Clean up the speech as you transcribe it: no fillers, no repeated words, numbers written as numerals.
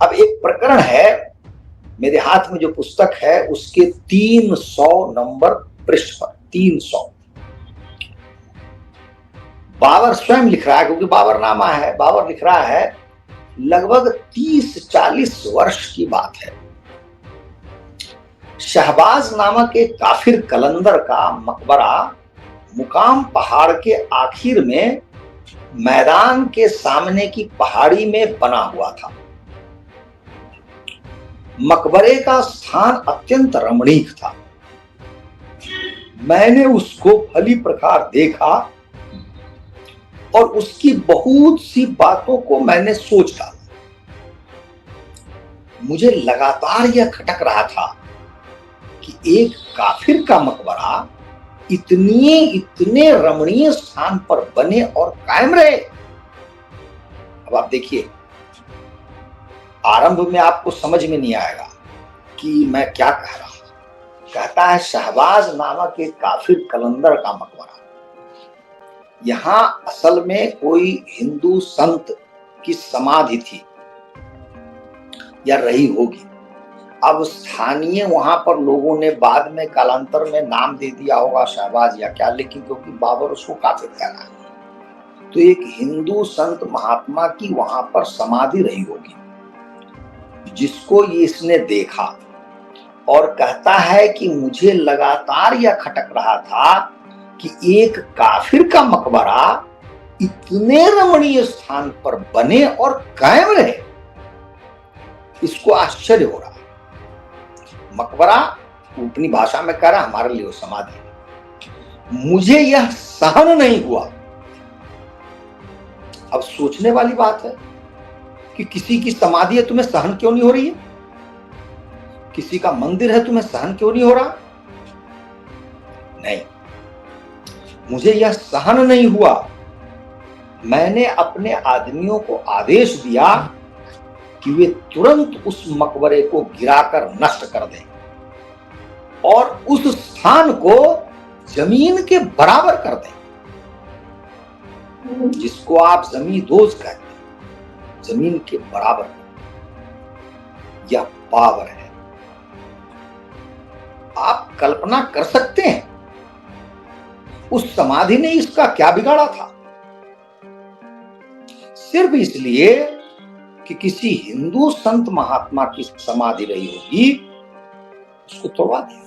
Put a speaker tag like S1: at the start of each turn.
S1: अब एक प्रकरण है, मेरे हाथ में जो पुस्तक है उसके 300 नंबर पृष्ठ पर, 300, बाबर स्वयं लिख रहा है, क्योंकि बाबरनामा है, बाबर लिख रहा है, लगभग 30-40 वर्ष की बात है। शहबाज नामक एक काफिर कलंदर का मकबरा मुकाम पहाड़ के आखिर में मैदान के सामने की पहाड़ी में बना हुआ था। मकबरे का स्थान अत्यंत रमणीक था। मैंने उसको भली प्रकार देखा और उसकी बहुत सी बातों को मैंने सोच डाला। मुझे लगातार यह खटक रहा था कि एक काफिर का मकबरा इतने रमणीय स्थान पर बने और कायम रहे। अब आप देखिए, आरंभ में आपको समझ में नहीं आएगा कि मैं क्या कह रहा हूं। कहता है शहबाज नामक एक काफिर कलंदर का मकबरा। यहां असल में कोई हिंदू संत की समाधि थी या रही होगी। अब स्थानीय वहां पर लोगों ने बाद में कालांतर में नाम दे दिया होगा शहबाज या क्या, लेकिन क्योंकि बाबर उसको काफिर कह रहा है तो एक हिंदू संत महात्मा की वहां पर समाधि रही होगी, जिसको ये इसने देखा और कहता है कि मुझे लगातार यह खटक रहा था कि एक काफिर का मकबरा इतने रमणीय स्थान पर बने और कायम रहे। इसको आश्चर्य हो रहा। मकबरा अपनी भाषा में कह रहा, हमारे लिए वो समाधि। मुझे यह सहन नहीं हुआ। अब सोचने वाली बात है कि किसी की समाधि है, तुम्हें सहन क्यों नहीं हो रही है? किसी का मंदिर है, तुम्हें सहन क्यों नहीं हो रहा? नहीं, मुझे यह सहन नहीं हुआ। मैंने अपने आदमियों को आदेश दिया कि वे तुरंत उस मकबरे को गिराकर नष्ट कर दें और उस स्थान को जमीन के बराबर कर दें, जिसको आप जमींदोज कहते हैं, जमीन के बराबर। यह पावर है। आप कल्पना कर सकते हैं उस समाधि ने इसका क्या बिगाड़ा था? सिर्फ इसलिए कि किसी हिंदू संत महात्मा की समाधि रही होगी, उसको तोड़वा दिया।